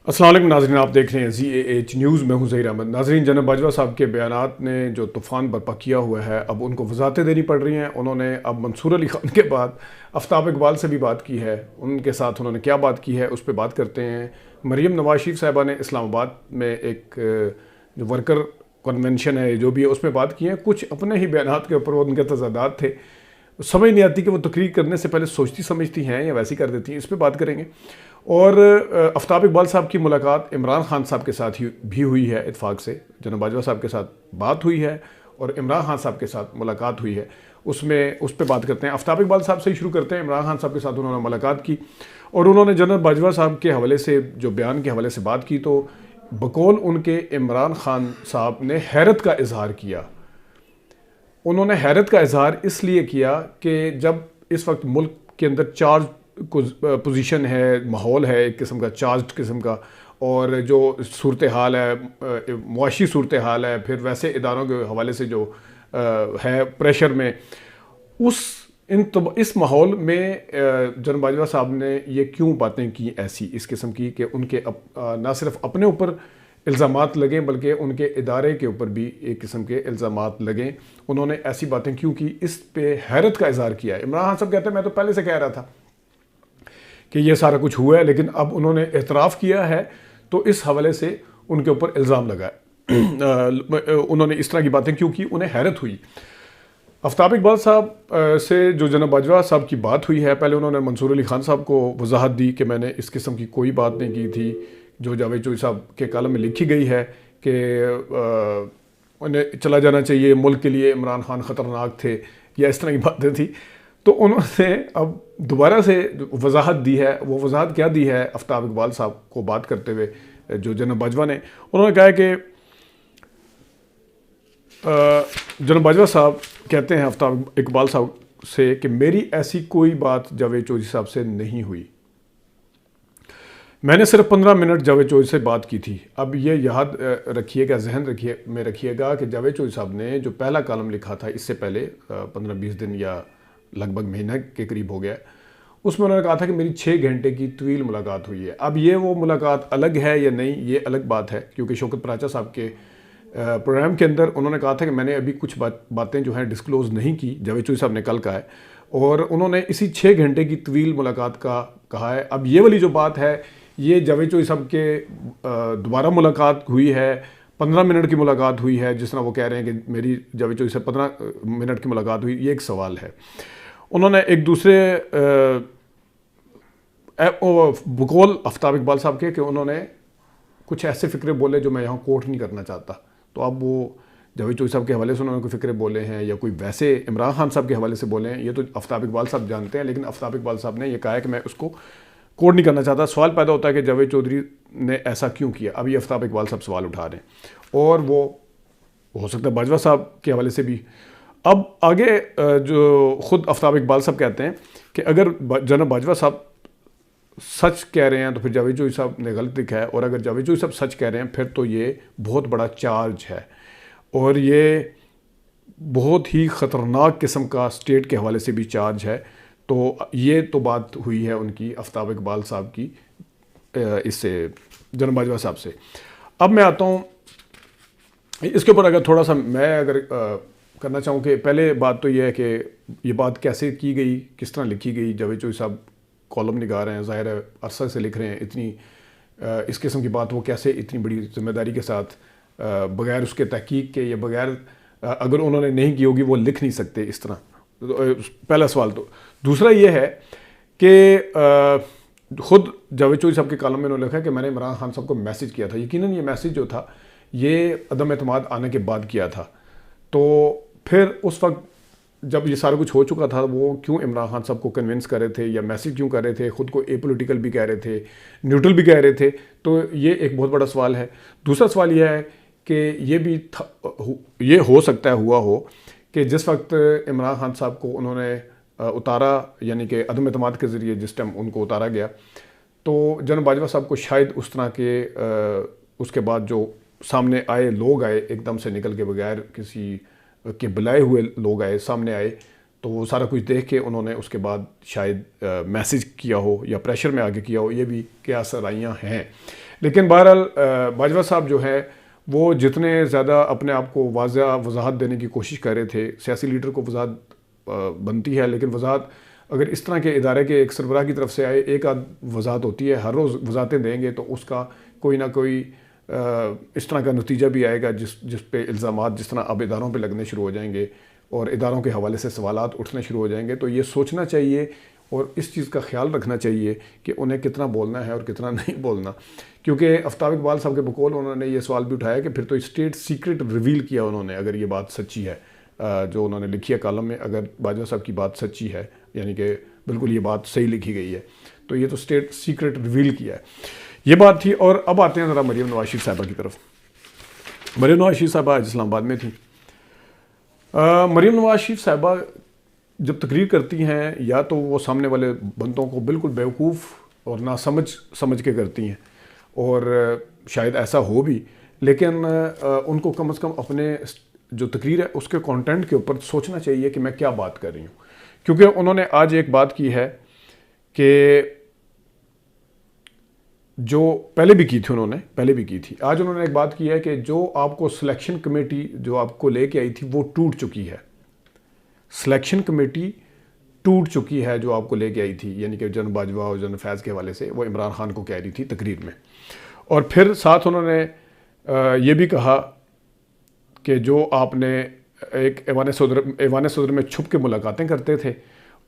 السلام علیکم ناظرین، آپ دیکھ رہے ہیں ZAH نیوز، میں ہوں ظہیر احمد۔ ناظرین، جناب باجوہ صاحب کے بیانات نے جو طوفان برپا کیا ہوا ہے، اب ان کو وضاحتیں دینی پڑ رہی ہیں۔ انہوں نے اب منصور علی خان کے بعد آفتاب اقبال سے بھی بات کی ہے، ان کے ساتھ انہوں نے کیا بات کی ہے اس پہ بات کرتے ہیں۔ مریم نواز شریف صاحبہ نے اسلام آباد میں ایک جو ورکر کنونشن ہے جو بھی ہے اس میں بات کی ہے، کچھ اپنے ہی بیانات کے اوپر وہ ان کے تضادات تھے، سمجھ نہیں آتی کہ وہ تقریر کرنے سے پہلے سوچتی سمجھتی ہیں یا ویسی کر دیتی ہیں، اس پہ بات کریں گے۔ اور آفتاب اقبال صاحب کی ملاقات عمران خان صاحب کے ساتھ بھی ہوئی ہے، اتفاق سے جناب باجوہ صاحب کے ساتھ بات ہوئی ہے اور عمران خان صاحب کے ساتھ ملاقات ہوئی ہے، اس پہ بات کرتے ہیں۔ آفتاب اقبال صاحب سے ہی شروع کرتے ہیں۔ عمران خان صاحب کے ساتھ انہوں نے ملاقات کی اور انہوں نے جناب باجوہ صاحب کے حوالے سے جو بیان کے حوالے سے بات کی، تو بقول ان کے عمران خان صاحب نے حیرت کا اظہار کیا۔ انہوں نے حیرت کا اظہار اس لیے کیا کہ جب اس وقت ملک کے اندر چارج پوزیشن ہے، ماحول ہے ایک قسم کا چارجڈ قسم کا، اور جو صورتحال ہے، معاشی صورتحال ہے، پھر ویسے اداروں کے حوالے سے جو ہے پریشر میں، اس ماحول میں جناب باجوہ صاحب نے یہ کیوں باتیں کی ایسی اس قسم کی کہ ان کے نہ صرف اپنے اوپر الزامات لگیں بلکہ ان کے ادارے کے اوپر بھی ایک قسم کے الزامات لگیں۔ انہوں نے ایسی باتیں کیوں کی، اس پہ حیرت کا اظہار کیا ہے۔ عمران خان صاحب کہتے ہیں میں تو پہلے سے کہہ رہا تھا کہ یہ سارا کچھ ہوا ہے، لیکن اب انہوں نے اعتراف کیا ہے تو اس حوالے سے ان کے اوپر الزام لگا ہے۔ انہوں نے اس طرح کی باتیں کیوں کی، انہیں حیرت ہوئی۔ آفتاب اقبال صاحب سے جو جناب باجوہ صاحب کی بات ہوئی ہے، پہلے انہوں نے منصور علی خان صاحب کو وضاحت دی کہ میں نے اس قسم کی کوئی بات نہیں کی تھی جو جاوید چوہدری صاحب کے کالم میں لکھی گئی ہے کہ انہیں چلا جانا چاہیے، ملک کے لیے عمران خان خطرناک تھے، یا اس طرح کی باتیں تھی۔ تو انہوں نے اب دوبارہ سے وضاحت دی ہے۔ وہ وضاحت کیا دی ہے آفتاب اقبال صاحب کو بات کرتے ہوئے جو جناب باجوہ نے، انہوں نے کہا کہ جناب باجوہ صاحب کہتے ہیں آفتاب اقبال صاحب سے کہ میری ایسی کوئی بات جاوید چوہدری صاحب سے نہیں ہوئی، میں نے صرف 15 منٹ جاوید چوہدری سے بات کی تھی۔ اب یہ یاد رکھیے گا، ذہن میں رکھیے گا کہ جاوید چوہدری صاحب نے جو پہلا کالم لکھا تھا اس سے پہلے 15-20 دن یا لگ بھگ مہینہ کے قریب ہو گیا، اس میں انہوں نے کہا تھا کہ میری 6 گھنٹے کی طویل ملاقات ہوئی ہے۔ اب یہ وہ ملاقات الگ ہے یا نہیں، یہ الگ بات ہے، کیونکہ شوکت پراچا صاحب کے پروگرام کے اندر انہوں نے کہا تھا کہ میں نے ابھی کچھ باتیں جو ہیں ڈسکلوز نہیں کی، جاوید چوہدری صاحب نے کل کہا ہے، اور انہوں نے اسی 6 گھنٹے کی طویل ملاقات کا کہا ہے۔ اب یہ والی جو بات ہے، یہ جاوید چوہدری صاحب کے دوبارہ ملاقات ہوئی ہے، 15 منٹ کی ملاقات ہوئی ہے، جس طرح وہ کہہ رہے ہیں کہ میری جاوید چوہدری سے 15 منٹ کی ملاقات ہوئی، یہ ایک سوال ہے۔ انہوں نے ایک دوسرے بقول آفتاب اقبال صاحب کے کہ انہوں نے کچھ ایسے فکرے بولے جو میں یہاں کوٹ نہیں کرنا چاہتا، تو اب وہ جاوید چوہدری صاحب کے حوالے سے انہوں نے کوئی فکرے بولے ہیں یا کوئی ویسے عمران خان صاحب کے حوالے سے بولے ہیں، یہ تو آفتاب اقبال صاحب جانتے ہیں، لیکن آفتاب اقبال صاحب نے یہ کہا ہے کہ میں اس کو کوٹ نہیں کرنا چاہتا۔ سوال پیدا ہوتا ہے کہ جاوید چوہدری نے ایسا کیوں کیا؟ اب یہ آفتاب اقبال صاحب سوال اٹھا رہے ہیں، اور وہ ہو سکتا ہے باجوہ صاحب کے حوالے سے بھی۔ اب آگے جو خود آفتاب اقبال صاحب کہتے ہیں کہ اگر جناب باجوہ صاحب سچ کہہ رہے ہیں تو پھر جاوید چوہدری صاحب نے غلط لکھا ہے، اور اگر جاوید چوہدری صاحب سچ کہہ رہے ہیں پھر تو یہ بہت بڑا چارج ہے، اور یہ بہت ہی خطرناک قسم کا اسٹیٹ کے حوالے سے بھی چارج ہے۔ تو یہ تو بات ہوئی ہے ان کی آفتاب اقبال صاحب کی اس سے جناب باجوہ صاحب سے۔ اب میں آتا ہوں اس کے اوپر، اگر تھوڑا سا میں اگر کرنا چاہوں کہ پہلے بات تو یہ ہے کہ یہ بات کیسے کی گئی، کس طرح لکھی گئی۔ جاوید چوہدری صاحب کالم نگار ہیں، ظاہر ہے عرصہ سے لکھ رہے ہیں، اتنی اس قسم کی بات وہ کیسے اتنی بڑی ذمہ داری کے ساتھ بغیر اس کے تحقیق کے یا بغیر اگر انہوں نے نہیں کی ہوگی وہ لکھ نہیں سکتے اس طرح۔ پہلا سوال تو۔ دوسرا یہ ہے کہ خود جاوید چوہدری صاحب کے کالم میں انہوں نے لکھا ہے کہ میں نے عمران خان صاحب کو میسج کیا تھا۔ یقیناً یہ میسج جو تھا یہ عدم اعتماد آنے کے بعد کیا تھا، تو پھر اس وقت جب یہ سارا کچھ ہو چکا تھا وہ کیوں عمران خان صاحب کو کنونس کر رہے تھے یا میسج کیوں کر رہے تھے، خود کو اے پولیٹیکل بھی کہہ رہے تھے، نیوٹرل بھی کہہ رہے تھے؟ تو یہ ایک بہت بڑا سوال ہے۔ دوسرا سوال یہ ہے کہ یہ ہو سکتا ہے ہوا ہو کہ جس وقت عمران خان صاحب کو انہوں نے اتارا، یعنی کہ عدم اعتماد کے ذریعے جس ٹائم ان کو اتارا گیا، تو جناب باجوہ صاحب کو شاید اس طرح کے اس کے بعد جو سامنے آئے لوگ آئے ایک دم سے نکل کے بغیر کسی کے بلائے ہوئے لوگ آئے سامنے آئے، تو وہ سارا کچھ دیکھ کے انہوں نے اس کے بعد شاید میسج کیا ہو یا پریشر میں آگے کیا ہو، یہ بھی کیا سرائیاں ہیں. لیکن بہرحال باجوہ صاحب جو ہے وہ جتنے زیادہ اپنے آپ کو وضاحت دینے کی کوشش کر رہے تھے، سیاسی لیڈر کو وضاحت بنتی ہے، لیکن وضاحت اگر اس طرح کے ادارے کے ایک سربراہ کی طرف سے آئے، ایک آدھ وضاحت ہوتی ہے، ہر روز وضاحتیں دیں گے تو اس کا کوئی نہ کوئی اس طرح کا نتیجہ بھی آئے گا جس پہ الزامات جس طرح اب اداروں پہ لگنے شروع ہو جائیں گے اور اداروں کے حوالے سے سوالات اٹھنے شروع ہو جائیں گے. تو یہ سوچنا چاہیے اور اس چیز کا خیال رکھنا چاہیے کہ انہیں کتنا بولنا ہے اور کتنا نہیں بولنا. کیونکہ آفتاب اقبال صاحب کے بقول انہوں نے یہ سوال بھی اٹھایا کہ پھر تو اسٹیٹ سیکرٹ ریویل کیا انہوں نے، اگر یہ بات سچی ہے جو انہوں نے لکھی ہے کالم میں، اگر باجوہ صاحب کی بات سچی ہے، یعنی کہ بالکل یہ بات صحیح لکھی گئی ہے، تو یہ تو اسٹیٹ سیکرٹ ریویل کیا ہے. یہ بات تھی. اور اب آتے ہیں ذرا مریم نواز شریف صاحبہ کی طرف. مریم نواز شریف صاحبہ آج اسلام آباد میں تھیں. مریم نواز شریف صاحبہ جب تقریر کرتی ہیں یا تو وہ سامنے والے بندوں کو بالکل بیوقوف اور ناسمجھ سمجھ کے کرتی ہیں، اور شاید ایسا ہو بھی، لیکن ان کو کم از کم اپنے جو تقریر ہے اس کے کانٹینٹ کے اوپر سوچنا چاہیے کہ میں کیا بات کر رہی ہوں. کیونکہ انہوں نے آج ایک بات کی ہے کہ جو پہلے بھی کی تھی آج انہوں نے ایک بات کی ہے کہ جو آپ کو سلیکشن کمیٹی جو آپ کو لے کے آئی تھی وہ ٹوٹ چکی ہے. سلیکشن کمیٹی ٹوٹ چکی ہے جو آپ کو لے کے آئی تھی، یعنی کہ جنرل باجوہ اور جنرل فیض کے حوالے سے وہ عمران خان کو کہہ رہی تھی تقریر میں. اور پھر ساتھ انہوں نے یہ بھی کہا کہ جو آپ نے ایک ایوان صدر میں چھپ کے ملاقاتیں کرتے تھے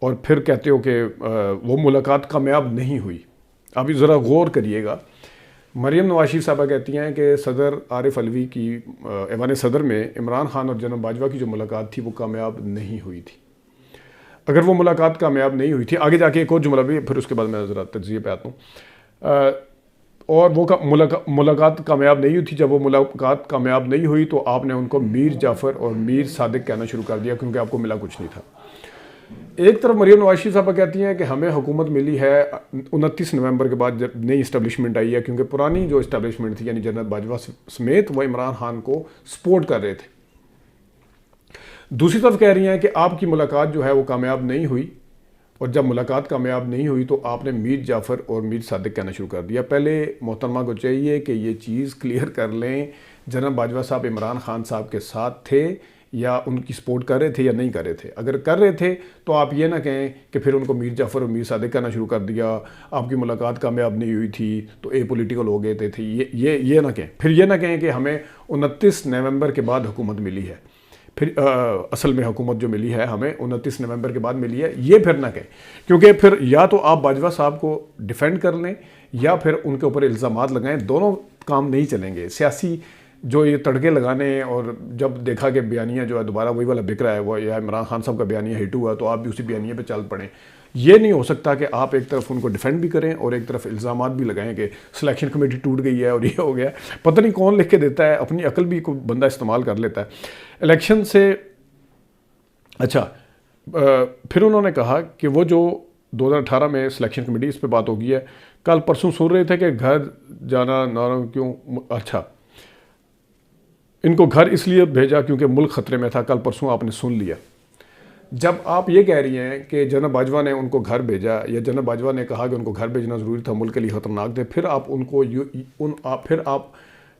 اور پھر کہتے ہو کہ وہ ملاقات کامیاب نہیں ہوئی. ابھی ذرا غور کریے گا. مریم نواز شریف صاحبہ کہتی ہیں کہ صدر عارف علوی کی ایوان صدر میں عمران خان اور جنرل باجوہ کی جو ملاقات تھی وہ کامیاب نہیں ہوئی تھی. اگر وہ ملاقات کامیاب نہیں ہوئی تھی، آگے جا کے ایک اور جملہ بھی، پھر اس کے بعد میں ذرا تجزیے پہ آتا ہوں، اور وہ ملاقات کامیاب نہیں ہوئی تھی. جب وہ ملاقات کامیاب نہیں ہوئی تو آپ نے ان کو میر جعفر اور میر صادق کہنا شروع کر دیا، کیونکہ آپ کو ملا کچھ نہیں تھا. ایک طرف مریم نواز شریف صاحبہ کہتی ہیں کہ ہمیں حکومت ملی ہے 29 نومبر کے بعد جب نئی اسٹیبلشمنٹ آئی ہے، کیونکہ پرانی جو اسٹیبلشمنٹ تھی یعنی جنرل باجوہ سمیت وہ عمران خان کو سپورٹ کر رہے تھے. دوسری طرف کہہ رہی ہیں کہ آپ کی ملاقات جو ہے وہ کامیاب نہیں ہوئی، اور جب ملاقات کامیاب نہیں ہوئی تو آپ نے میر جعفر اور میر صادق کہنا شروع کر دیا. پہلے محترمہ کو چاہیے کہ یہ چیز کلیئر کر لیں، جنرل باجوہ صاحب عمران خان صاحب کے ساتھ تھے یا ان کی سپورٹ کر رہے تھے یا نہیں کر رہے تھے. اگر کر رہے تھے تو آپ یہ نہ کہیں کہ پھر ان کو میر جعفر اور میر صادق کہنا شروع کر دیا، آپ کی ملاقات کامیاب نہیں ہوئی تھی تو اے پولیٹیکل ہو گئے تھے. یہ نہ کہیں. پھر یہ نہ کہیں کہ ہمیں 29 نومبر کے بعد حکومت ملی ہے. پھر اصل میں حکومت جو ملی ہے ہمیں 29 نومبر کے بعد ملی ہے، یہ پھر نہ کہیں. کیونکہ پھر یا تو آپ باجوہ صاحب کو ڈیفینڈ کر لیں یا پھر ان کے اوپر الزامات لگائیں. دونوں کام نہیں چلیں گے. سیاسی جو یہ تڑکے لگانے، اور جب دیکھا کہ بیانیہ جو ہے دوبارہ وہی والا بک رہا ہے، وہ یا عمران خان صاحب کا بیانیہ ہٹ ہوا تو آپ بھی اسی بیانیہ پہ چل پڑیں. یہ نہیں ہو سکتا کہ آپ ایک طرف ان کو ڈیفینڈ بھی کریں اور ایک طرف الزامات بھی لگائیں کہ سلیکشن کمیٹی ٹوٹ گئی ہے اور یہ ہو گیا. پتہ نہیں کون لکھ کے دیتا ہے، اپنی عقل بھی کوئی بندہ استعمال کر لیتا ہے الیکشن سے. اچھا، پھر انہوں نے کہا کہ وہ جو 2018 میں سلیکشن کمیٹی، اس پہ بات ہو گئی ہے. کل پرسوں سن رہے تھے کہ گھر جانا نہ کیوں، اچھا ان کو گھر اس لیے بھیجا کیونکہ ملک خطرے میں تھا. کل پرسوں آپ نے سن لیا. جب آپ یہ کہہ رہی ہیں کہ جنرل باجوہ نے ان کو گھر بھیجا یا جنرل باجوہ نے کہا کہ ان کو گھر بھیجنا ضروری تھا، ملک کے لیے خطرناک تھے، پھر آپ ان کو پھر آپ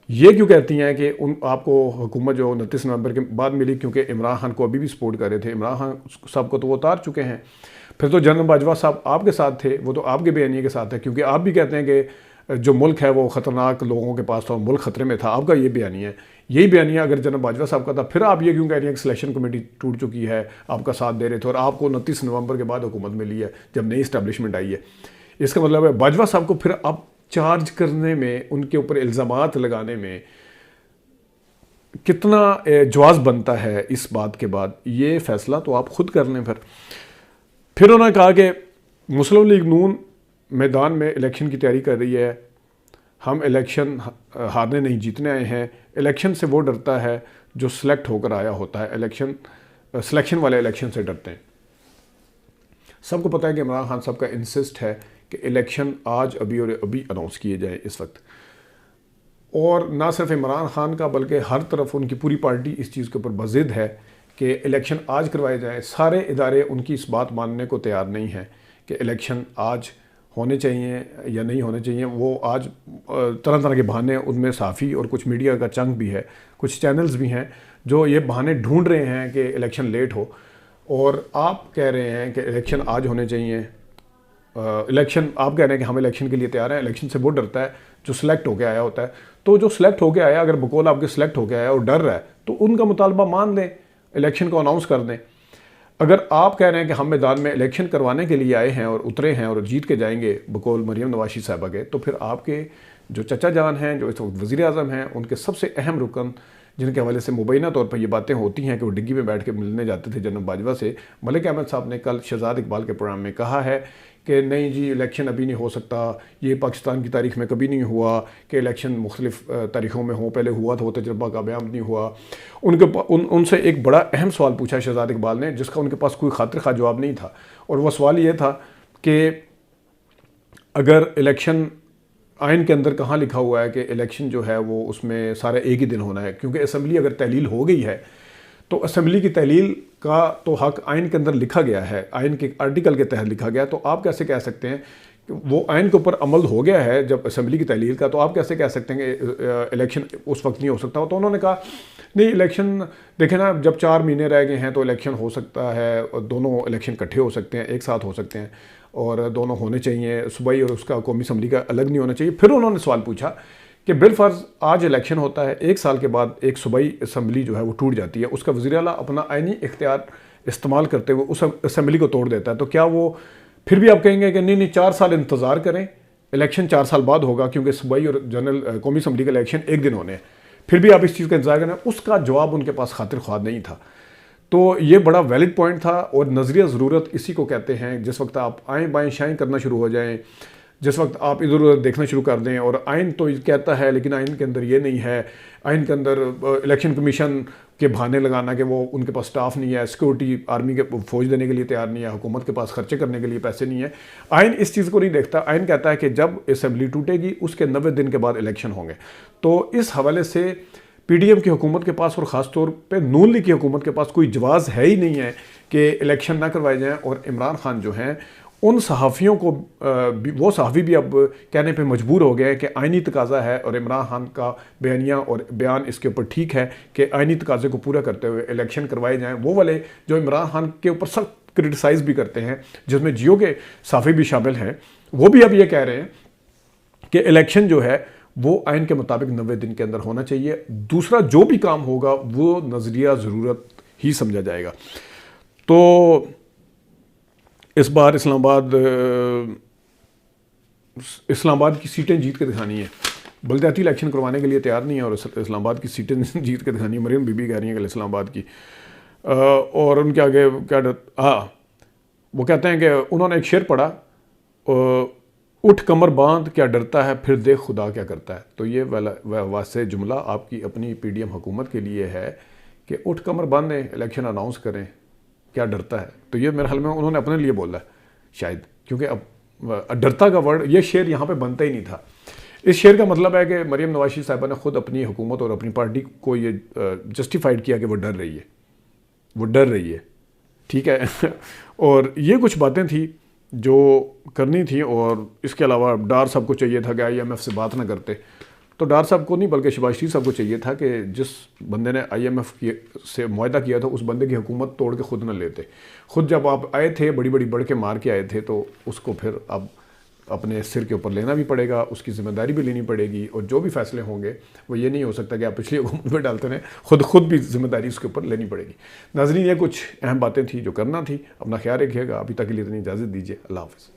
یہ کیوں کہتی ہیں کہ آپ کو حکومت جو 29 نومبر کے بعد ملی کیونکہ عمران خان کو ابھی بھی سپورٹ کر رہے تھے؟ عمران خان صاحب کو تو وہ اتار چکے ہیں. پھر تو جنرل باجوہ صاحب آپ کے ساتھ تھے، وہ تو آپ کے بیانیے کے ساتھ ہے، کیونکہ آپ بھی کہتے ہیں کہ جو ملک ہے وہ خطرناک لوگوں کے پاس تھا، ملک خطرے میں تھا. آپ کا یہ بیانیہ ہے. یہی بیانیہ اگر جنرل باجوہ صاحب کا تھا، پھر آپ یہ کیوں کہہ رہی ہیں کہ سلیکشن کمیٹی ٹوٹ چکی ہے، آپ کا ساتھ دے رہے تھے اور آپ کو 29 نومبر کے بعد حکومت ملی ہے جب نئی اسٹیبلشمنٹ آئی ہے؟ اس کا مطلب ہے باجوہ صاحب کو پھر آپ چارج کرنے میں، ان کے اوپر الزامات لگانے میں کتنا جواز بنتا ہے اس بات کے بعد. یہ فیصلہ تو آپ خود کر لیں. پھر انہوں نے کہا کہ مسلم لیگ نون میدان میں الیکشن کی تیاری کر رہی ہے. ہم الیکشن ہارنے نہیں جیتنے آئے ہیں. الیکشن سے وہ ڈرتا ہے جو سلیکٹ ہو کر آیا ہوتا ہے. سلیکشن والے الیکشن سے ڈرتے ہیں. سب کو پتہ ہے کہ عمران خان صاحب کا انسسٹ ہے کہ الیکشن آج ابھی اور ابھی اناؤنس کیے جائیں اس وقت. اور نہ صرف عمران خان کا بلکہ ہر طرف ان کی پوری پارٹی اس چیز کے اوپر بضد ہے کہ الیکشن آج کروائے جائیں، سارے ادارے ان کی اس بات ماننے کو تیار نہیں ہیں کہ الیکشن آج ہونے چاہیے یا نہیں ہونے چاہیے۔ وہ آج طرح طرح کے بہانے، ان میں صحافی اور کچھ میڈیا کا چنک بھی ہے، کچھ چینلز بھی ہیں جو یہ بہانے ڈھونڈ رہے ہیں کہ الیکشن لیٹ ہو، اور آپ کہہ رہے ہیں کہ الیکشن آج ہونے چاہیے۔ الیکشن آپ کہہ رہے ہیں کہ ہم الیکشن کے لیے تیار ہیں۔ الیکشن سے وہ ڈرتا ہے جو سلیکٹ ہو کے آیا ہوتا ہے، تو جو سلیکٹ ہو کے آیا، اگر بقول آپ کے سلیکٹ ہو کے آیا اور ڈر رہا ہے تو ان کا مطالبہ مان لیں، الیکشن کو اناؤنس کر دیں۔ اگر آپ کہہ رہے ہیں کہ ہم میدان میں الیکشن کروانے کے لیے آئے ہیں اور اترے ہیں اور جیت کے جائیں گے بقول مریم نواز صاحبہ کے، تو پھر آپ کے جو چچا جان ہیں، جو اس وقت وزیر اعظم ہیں، ان کے سب سے اہم رکن جن کے حوالے سے مبینہ طور پر یہ باتیں ہوتی ہیں کہ وہ ڈگی میں بیٹھ کے ملنے جاتے تھے جنرل باجوہ سے، ملک احمد صاحب نے کل شہزاد اقبال کے پروگرام میں کہا ہے کہ نہیں جی الیکشن ابھی نہیں ہو سکتا، یہ پاکستان کی تاریخ میں کبھی نہیں ہوا کہ الیکشن مختلف تاریخوں میں ہوں، پہلے ہوا تھا وہ تجربہ کامیاب نہیں ہوا۔ ان سے ایک بڑا اہم سوال پوچھا شہزاد اقبال نے، جس کا ان کے پاس کوئی خاطر خواہ جواب نہیں تھا، اور وہ سوال یہ تھا کہ اگر الیکشن آئین کے اندر کہاں لکھا ہوا ہے کہ الیکشن جو ہے وہ اس میں سارا ایک ہی دن ہونا ہے، کیونکہ اسمبلی اگر تحلیل ہو گئی ہے تو اسمبلی کی تحلیل کا تو حق آئین کے اندر لکھا گیا ہے، آئین کے آرٹیکل کے تحت لکھا گیا، تو آپ کیسے کہہ سکتے ہیں کہ وہ آئین کے اوپر عمل ہو گیا ہے جب اسمبلی کی تحلیل کا، تو آپ کیسے کہہ سکتے ہیں کہ الیکشن اس وقت نہیں ہو سکتا؟ تو انہوں نے کہا نہیں الیکشن دیکھیں نا، جب 4 مہینے رہ گئے ہیں تو الیکشن ہو سکتا ہے، اور دونوں الیکشن اکٹھے ہو سکتے ہیں، ایک ساتھ ہو سکتے ہیں، اور دونوں ہونے چاہیے، صوبائی اور اس کا قومی اسمبلی کا الگ نہیں ہونا چاہیے۔ پھر انہوں نے سوال پوچھا کہ بالفرض آج الیکشن ہوتا ہے، 1 سال کے بعد ایک صوبائی اسمبلی جو ہے وہ ٹوٹ جاتی ہے، اس کا وزیر اعلیٰ اپنا آئینی اختیار استعمال کرتے ہوئے اس اسمبلی کو توڑ دیتا ہے، تو کیا وہ پھر بھی آپ کہیں گے کہ نہیں 4 سال انتظار کریں، الیکشن 4 سال بعد ہوگا کیونکہ صوبائی اور جنرل قومی اسمبلی کا الیکشن ایک دن ہونے ہیں، پھر بھی آپ اس چیز کا انتظار کریں؟ اس کا جواب ان کے پاس خاطر خواہ نہیں تھا۔ تو یہ بڑا ویلڈ پوائنٹ تھا، اور نظریہ ضرورت اسی کو کہتے ہیں۔ جس وقت آپ آئیں بائیں شائیں کرنا شروع ہو جائیں، جس وقت آپ ادھر ادھر دیکھنا شروع کر دیں، اور آئین تو کہتا ہے لیکن آئین کے اندر یہ نہیں ہے، آئین کے اندر الیکشن کمیشن کے بہانے لگانا کہ وہ ان کے پاس سٹاف نہیں ہے، سیکورٹی آرمی کے فوج دینے کے لیے تیار نہیں ہے، حکومت کے پاس خرچے کرنے کے لیے پیسے نہیں ہیں، آئین اس چیز کو نہیں دیکھتا۔ آئین کہتا ہے کہ جب اسمبلی ٹوٹے گی اس کے 90 دن کے بعد الیکشن ہوں گے۔ تو اس حوالے سے پی ڈی ایم کی حکومت کے پاس، اور خاص طور پہ نون لیگ کی حکومت کے پاس کوئی جواز ہے ہی نہیں ہے کہ الیکشن نہ کروائے جائیں۔ اور عمران خان جو ہیں ان صحافیوں کو وہ صحافی بھی اب کہنے پہ مجبور ہو گئے کہ آئینی تقاضا ہے، اور عمران خان کا بیانیہ اور بیان اس کے اوپر ٹھیک ہے کہ آئینی تقاضے کو پورا کرتے ہوئے الیکشن کروائے جائیں۔ وہ والے جو عمران خان کے اوپر سخت کرٹیسائز بھی کرتے ہیں، جس میں جیو کے صحافی بھی شامل ہیں، وہ بھی اب یہ کہہ رہے ہیں کہ الیکشن جو ہے وہ آئین کے مطابق 90 دن کے اندر ہونا چاہیے، دوسرا جو بھی کام ہوگا وہ نظریہ ضرورت ہی سمجھا جائے گا۔ تو اس بار اسلام آباد کی سیٹیں جیت کے دکھانی ہے، بلدیاتی الیکشن کروانے کے لیے تیار نہیں ہے، اور اسلام آباد کی سیٹیں جیت کے دکھانی ہے۔ مریم بی بی کہہ رہی ہیں کہ اسلام آباد کی، اور ان کے آگے کیا وہ کہتے ہیں کہ انہوں نے ایک شعر پڑھا، اٹھ کمر باندھ کیا ڈرتا ہے پھر دیکھ خدا کیا کرتا ہے۔ تو یہ واضح جملہ آپ کی اپنی پی ڈی ایم حکومت کے لیے ہے کہ اٹھ کمر باندھیں، الیکشن اناؤنس کریں، کیا ڈرتا ہے۔ تو یہ میرے خیال میں انہوں نے اپنے لیے بولا ہے شاید، کیونکہ اب ڈرتا کا ورڈ، یہ شعر یہاں پہ بنتا ہی نہیں تھا۔ اس شعر کا مطلب ہے کہ مریم نواز صاحبہ نے خود اپنی حکومت اور اپنی پارٹی کو یہ جسٹیفائڈ کیا کہ وہ ڈر رہی ہے، ٹھیک ہے۔ اور یہ کچھ باتیں تھیں جو کرنی تھی، اور اس کے علاوہ ڈار صاحب کو چاہیے تھا کہ آئی ایم ایف سے بات نہ کرتے، تو ڈار صاحب کو نہیں بلکہ شہباز شریف صاحب کو چاہیے تھا کہ جس بندے نے آئی ایم ایف سے معاہدہ کیا تھا اس بندے کی حکومت توڑ کے خود نہ لیتے۔ خود جب آپ آئے تھے بڑی بڑی بڑھ کے مار کے آئے تھے، تو اس کو پھر اب اپنے سر کے اوپر لینا بھی پڑے گا، اس کی ذمہ داری بھی لینی پڑے گی، اور جو بھی فیصلے ہوں گے وہ یہ نہیں ہو سکتا کہ آپ پچھلی حکومت میں ڈالتے رہیں، خود بھی ذمہ داری اس کے اوپر لینی پڑے گی۔ ناظرین، یہ کچھ اہم باتیں تھیں جو کرنا تھی، اپنا خیال رکھیے گا، ابھی تک کے لیے اتنی اجازت دیجیے، اللہ حافظ۔